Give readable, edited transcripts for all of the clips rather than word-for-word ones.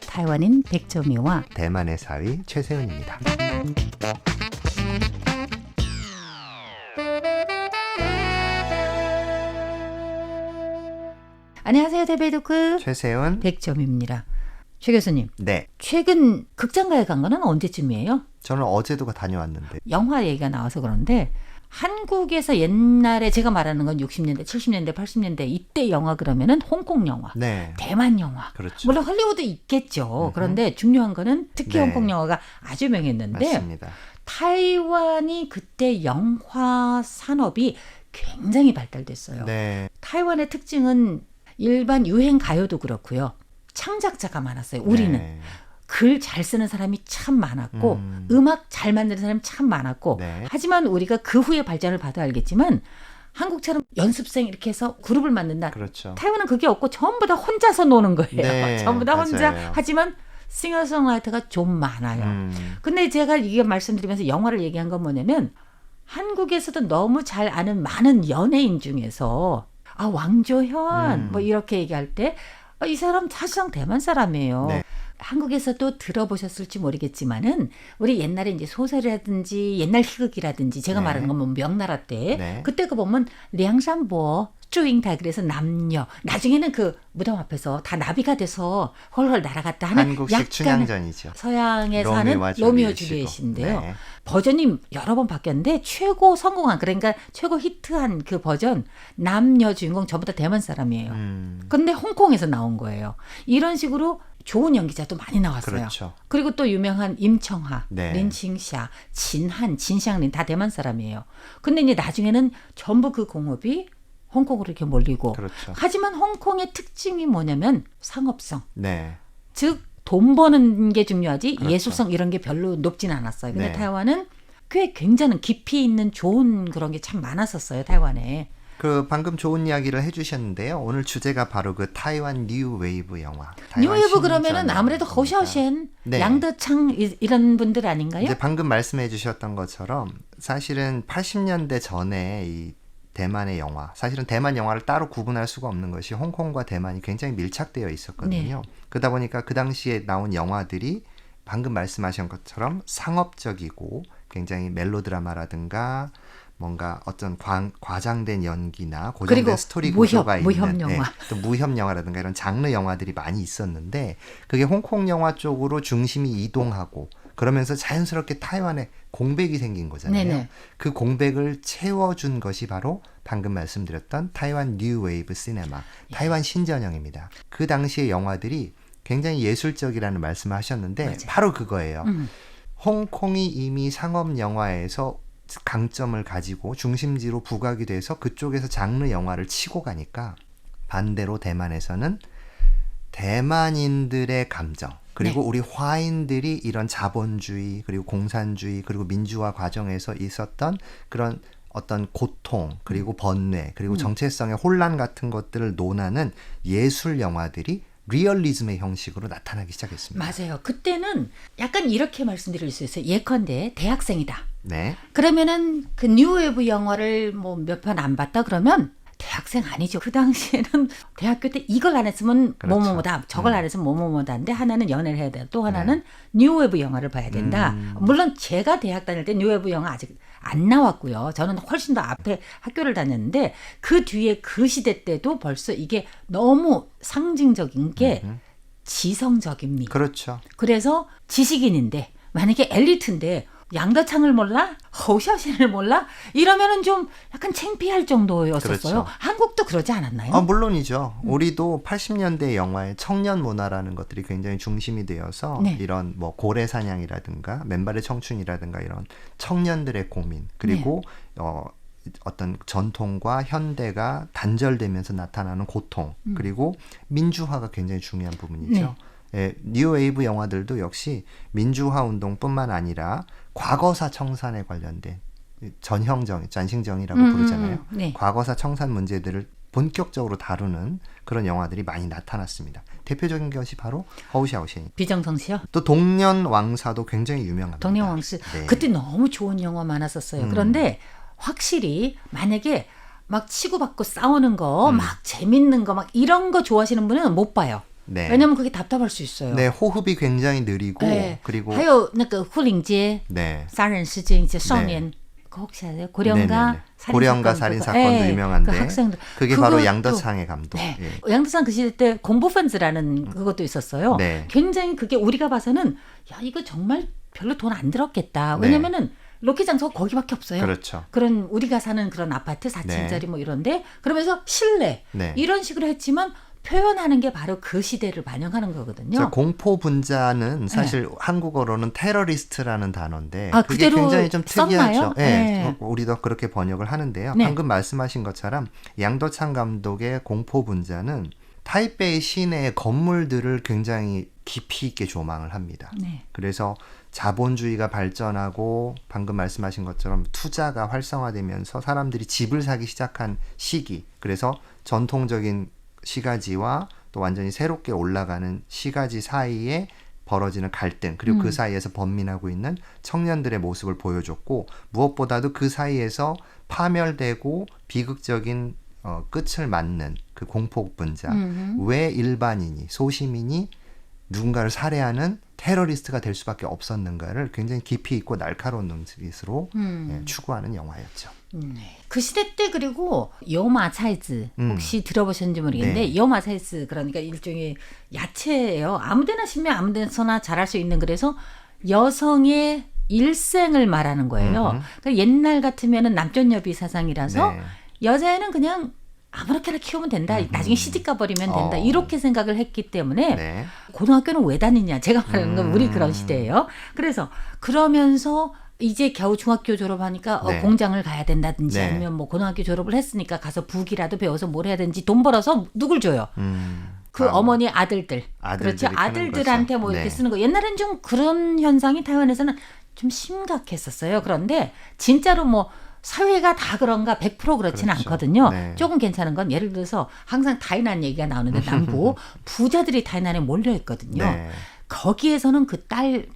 타이완인 백점이와 대만의 사위 최세은입니다. 안녕하세요. 대베이도크 최세은. 백점입니다. 최 교수님, 네. 최근 극장가에 간 거는 언제쯤이에요? 저는 어제도 다녀왔는데. 영화 얘기가 나와서 그런데 한국에서 옛날에 제가 말하는 건 60년대, 70년대, 80년대 이때 영화 그러면은 홍콩 영화, 네. 대만 영화. 그렇죠. 물론 헐리우드 있겠죠. 그런데 중요한 거는 특히 네. 홍콩 영화가 아주 명했는데 맞습니다. 타이완이 그때 영화 산업이 굉장히 발달됐어요. 네. 타이완의 특징은 일반 유행 가요도 그렇고요. 창작자가 많았어요. 우리는. 네. 글 잘 쓰는 사람이 참 많았고 음악 잘 만드는 사람이 참 많았고 네. 하지만 우리가 그 후에 발전을 봐도 알겠지만 한국처럼 연습생 이렇게 해서 그룹을 만든다. 그렇죠. 타이완은 그게 없고 전부 다 혼자서 노는 거예요. 네, 전부 다 혼자. 맞아요. 하지만 싱어송라이터가 좀 많아요. 근데 제가 이게 말씀드리면서 영화를 얘기한 건 뭐냐면 한국에서도 너무 잘 아는 많은 연예인 중에서 왕조현 뭐 이렇게 얘기할 때 이 사람 사실상 대만 사람이에요. 네. 한국에서도 들어보셨을지 모르겠지만은 우리 옛날에 이제 소설이라든지 옛날 희극이라든지 제가 네. 말하는 건 뭐 명나라 때 네. 그때 그 보면 량산보 쭈잉다 그래서 남녀 나중에는 그 무덤 앞에서 다 나비가 돼서 헐헐 날아갔다 하는 한국식 약간 춘향전이죠. 서양에 로미오와 사는 로미오 줄리엣이고. 줄리엣인데요. 네. 버전이 여러 번 바뀌었는데 최고 성공한 그러니까 최고 히트한 그 버전 남녀 주인공 전부 다 대만 사람이에요. 근데 홍콩에서 나온 거예요. 이런 식으로 좋은 연기자도 많이 나왔어요. 그렇죠. 그리고 또 유명한 임청하, 네. 린칭샤, 진한, 진샹린 다 대만 사람이에요. 근데 이제 나중에는 전부 그 공업이 홍콩으로 이렇게 몰리고. 그렇죠. 하지만 홍콩의 특징이 뭐냐면 상업성. 네. 즉 돈 버는 게 중요하지 그렇죠. 예술성 이런 게 별로 높진 않았어요. 근데 네. 타이완은 꽤 굉장히 깊이 있는 좋은 그런 게 참 많았었어요. 타이완에. 그 방금 좋은 이야기를 해주셨는데요. 오늘 주제가 바로 그 타이완 뉴 웨이브 영화. 뉴웨이브 그러면은 아무래도 허샤오셴, 네. 양더창 이런 분들 아닌가요? 이제 방금 말씀해 주셨던 것처럼 사실은 80년대 전에 이 대만의 영화, 사실은 대만 영화를 따로 구분할 수가 없는 것이 홍콩과 대만이 굉장히 밀착되어 있었거든요. 네. 그러다 보니까 그 당시에 나온 영화들이 방금 말씀하신 것처럼 상업적이고 굉장히 멜로드라마라든가 뭔가 어떤 과장된 연기나 고정된 그리고 스토리 구조가 무협 있는 영화. 또 무협 영화라든가 이런 장르 영화들이 많이 있었는데 그게 홍콩 영화 쪽으로 중심이 이동하고 그러면서 자연스럽게 타이완에 공백이 생긴 거잖아요. 네네. 그 공백을 채워준 것이 바로 방금 말씀드렸던 타이완 뉴 웨이브 시네마, 타이완 신전형입니다. 그 당시의 영화들이 굉장히 예술적이라는 말씀을 하셨는데 맞아요. 바로 그거예요. 홍콩이 이미 상업 영화에서 강점을 가지고 중심지로 부각이 돼서 그쪽에서 장르 영화를 치고 가니까 반대로 대만에서는 대만인들의 감정 그리고 네. 우리 화인들이 이런 자본주의 그리고 공산주의 그리고 민주화 과정에서 있었던 그런 어떤 고통 그리고 번뇌 그리고 정체성의 혼란 같은 것들을 논하는 예술 영화들이 리얼리즘의 형식으로 나타나기 시작했습니다. 맞아요. 그때는 약간 이렇게 말씀드릴 수 있어요. 예컨대 대학생이다. 네. 그러면은 그 뉴웨이브 영화를 뭐 몇 편 안 봤다 그러면 대학생 아니죠. 그 당시에는 대학교 때 이걸 안 했으면 그렇죠. 뭐뭐뭐다. 저걸 안 했으면 뭐뭐뭐다인데 하나는 연애를 해야 돼. 또 하나는 뉴웨이브 영화를 봐야 된다. 물론 제가 대학 다닐 때 뉴웨이브 영화 아직 안 나왔고요. 저는 훨씬 더 앞에 학교를 다녔는데 그 뒤에 그 시대 때도 벌써 이게 너무 상징적인 게 지성적입니다. 그렇죠. 그래서 지식인인데 만약에 엘리트인데 양더창을 몰라? 허샤오셴을 몰라? 이러면은 좀 약간 창피할 정도였었어요. 그렇죠. 한국도 그러지 않았나요? 물론이죠. 우리도 80년대 영화의 청년 문화라는 것들이 굉장히 중심이 되어서 네. 이런 뭐 고래 사냥이라든가 맨발의 청춘이라든가 이런 청년들의 고민 그리고 어떤 전통과 현대가 단절되면서 나타나는 고통 그리고 민주화가 굉장히 중요한 부분이죠. 뉴웨이브 영화들도 역시 민주화 운동뿐만 아니라 과거사 청산에 관련된 전형정, 잔싱정이라고 부르잖아요. 네. 과거사 청산 문제들을 본격적으로 다루는 그런 영화들이 많이 나타났습니다. 대표적인 것이 바로 허우샤오셴. 비정성 씨요? 또 동년왕사도 굉장히 유명합니다. 동년왕씨. 네. 그때 너무 좋은 영화 많았었어요. 그런데 확실히 만약에 막 치고받고 싸우는 거, 막 재밌는 거, 막 이런 거 좋아하시는 분은 못 봐요. 네. 왜냐면 그게 답답할 수 있어요. 네, 호흡이 굉장히 느리고 네. 그리고 还有那个护领街 네. 杀人事件이제 少年 그거 혹시 아세요? 고령가 네네네. 고령가 살인 사건도 예, 유명한데 그 학생들 그게 바로 그것도- 양더창의 감독. 네. 예. 양도상 그 시대 때 공부펀즈라는 그것도 있었어요. 네. 굉장히 그게 우리가 봐서는 야 이거 정말 별로 돈 안 들었겠다. 네. 왜냐면은 로켓 장소가 거기밖에 없어요. 그렇죠. 그런 우리가 사는 그런 아파트 4층짜리 뭐 이런데 그러면서 실내 네. 이런 식으로 했지만 표현하는 게 바로 그 시대를 반영하는 거거든요. 자, 공포 분자는 사실 한국어로는 테러리스트라는 단어인데 아, 그게 그대로 굉장히 좀 특이하죠. 썼나요? 예, 네. 우리도 그렇게 번역을 하는데요. 네. 방금 말씀하신 것처럼 양도창 감독의 공포 분자는 타이베이 시내의 건물들을 굉장히 깊이 있게 조망을 합니다. 네. 그래서 자본주의가 발전하고 방금 말씀하신 것처럼 투자가 활성화되면서 사람들이 집을 사기 시작한 시기. 그래서 전통적인 시가지와 또 완전히 새롭게 올라가는 시가지 사이에 벌어지는 갈등 그리고 그 사이에서 번민하고 있는 청년들의 모습을 보여줬고 무엇보다도 그 사이에서 파멸되고 비극적인 끝을 맞는 그 공포 분자 왜 일반인이 소시민이 누군가를 살해하는 테러리스트가 될 수밖에 없었는가를 굉장히 깊이 있고 날카로운 눈빛으로 추구하는 영화였죠. 그 시대 때 그리고 여마 차이즈 혹시 들어보셨는지 모르겠는데 네. 여마 차이즈 그러니까 일종의 야채예요. 아무데나 심으면 아무데나 잘할 수 있는 그래서 여성의 일생을 말하는 거예요. 그러니까 옛날 같으면은 남존여비 사상이라서 네. 여자애는 그냥 아무렇게나 키우면 된다. 나중에 시집가 버리면 된다. 이렇게 생각을 했기 때문에 네. 고등학교는 왜 다니냐. 제가 말하는 건 우리 그런 시대예요. 그래서 그러면서 이제 겨우 중학교 졸업하니까 네. 공장을 가야 된다든지 네. 아니면 뭐 고등학교 졸업을 했으니까 가서 북이라도 배워서 뭘 해야 되는지 돈 벌어서 누굴 줘요. 그 어머니 아들들. 그렇죠. 아들들이 크는 아들들한테 거죠. 뭐 이렇게 네. 쓰는 거. 옛날엔 좀 그런 현상이 타이완에서는 좀 심각했었어요. 그런데 진짜로 뭐 사회가 다 그런가 100% 그렇지는 그렇죠. 않거든요. 네. 조금 괜찮은 건 예를 들어서 항상 타이난 얘기가 나오는데 남부 부자들이 타이난에 몰려 있거든요. 네. 거기에서는 그 딸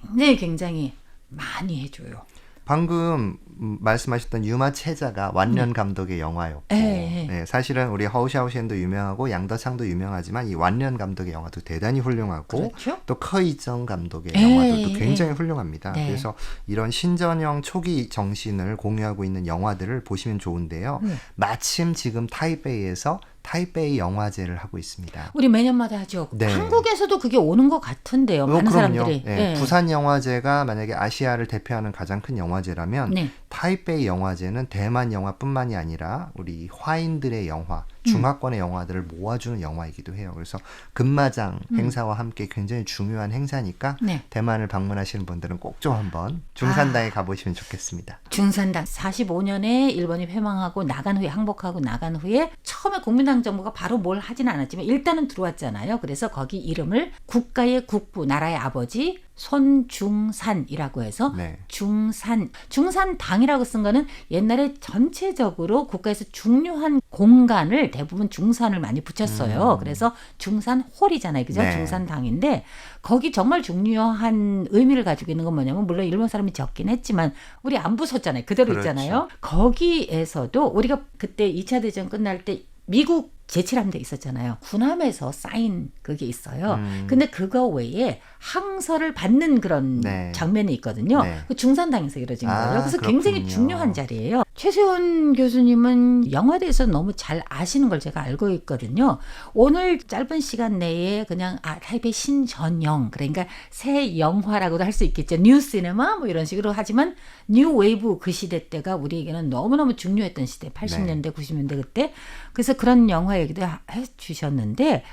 굉장히 많이 해줘요. 방금 말씀하셨던 유마 체자가 완년 감독의 영화였고 네. 네, 사실은 우리 허우샤오셴도 유명하고 양더창도 유명하지만 이 완년 감독의 영화도 대단히 훌륭하고 그렇죠? 또 커이정 감독의 네, 영화들도 굉장히 훌륭합니다. 네. 그래서 이런 신전형 초기 정신을 공유하고 있는 영화들을 보시면 좋은데요. 마침 지금 타이베이에서 타이베이 영화제를 하고 있습니다. 우리 매년마다 하죠. 네. 한국에서도 그게 오는 것 같은데요. 많은 그럼요. 사람들이. 네, 부산 영화제가 만약에 아시아를 대표하는 가장 큰 영화제라면 네. 타이베이 영화제는 대만 영화뿐만이 아니라 우리 화인들의 영화, 중화권의 영화들을 모아주는 영화이기도 해요. 그래서 금마장 행사와 함께 굉장히 중요한 행사니까 네. 대만을 방문하시는 분들은 꼭 좀 한번 중산당에 가보시면 좋겠습니다. 중산당 45년에 일본이 패망하고 나간 후에 항복하고 나간 후에 처음에 국민당 정부가 바로 뭘 하진 않았지만 일단은 들어왔잖아요. 그래서 거기 이름을 국가의 국부 나라의 아버지 손중산이라고 해서 네. 중산당이라고 쓴 거는 옛날에 전체적으로 국가에서 중요한 공간을 대부분 중산을 많이 붙였어요. 그래서 중산홀이잖아요. 그죠? 네. 중산당인데 거기 정말 중요한 의미를 가지고 있는 건 뭐냐면 물론 일본 사람이 적긴 했지만 우리 안 부쉈잖아요. 그대로 그렇죠. 있잖아요. 거기에서도 우리가 그때 2차 대전 끝날 때 미국 제7함대 있었잖아요. 군함에서 쌓인 그게 있어요. 근데 그거 외에 항서를 받는 그런 네. 장면이 있거든요. 네. 그 중산당에서 이루어진 아, 거예요. 그래서 그렇군요. 굉장히 중요한 자리예요. 최세훈 교수님은 영화에 대해서 너무 잘 아시는 걸 제가 알고 있거든요. 오늘 짧은 시간 내에 그냥 타이베이 신전영 그러니까 새 영화라고도 할 수 있겠죠. 뉴 시네마 뭐 이런 식으로 하지만 뉴 웨이브 그 시대 때가 우리에게는 너무너무 중요했던 시대. 80년대 90년대 그때. 그래서 그런 영화 얘기도 해주셨는데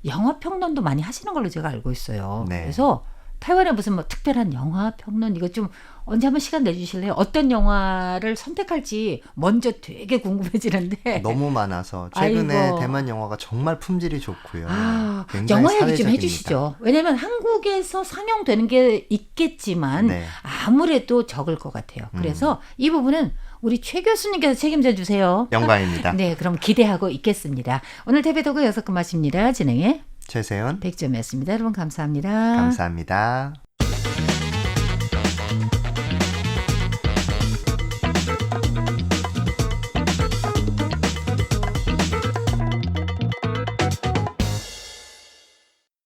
영화 평론도 많이 하시는 걸로 제가 알고 있어요. 네. 그래서 타이완에 무슨 뭐 특별한 영화 평론 이거 좀 언제 한번 시간 내주실래요? 어떤 영화를 선택할지 먼저 되게 궁금해지는데. 너무 많아서 최근에 아이고. 대만 영화가 정말 품질이 좋고요. 아, 굉장히 영화 얘기 좀 사회적입니다. 해주시죠. 왜냐하면 한국에서 상영되는 게 있겠지만 네. 아무래도 적을 것 같아요. 그래서 이 부분은 우리 최 교수님께서 책임져 주세요. 영광입니다. 네, 그럼 기대하고 있겠습니다. 오늘 태배도구 6금 맛입니다. 진행해 최세연 백점이었습니다. 여러분 감사합니다. 감사합니다.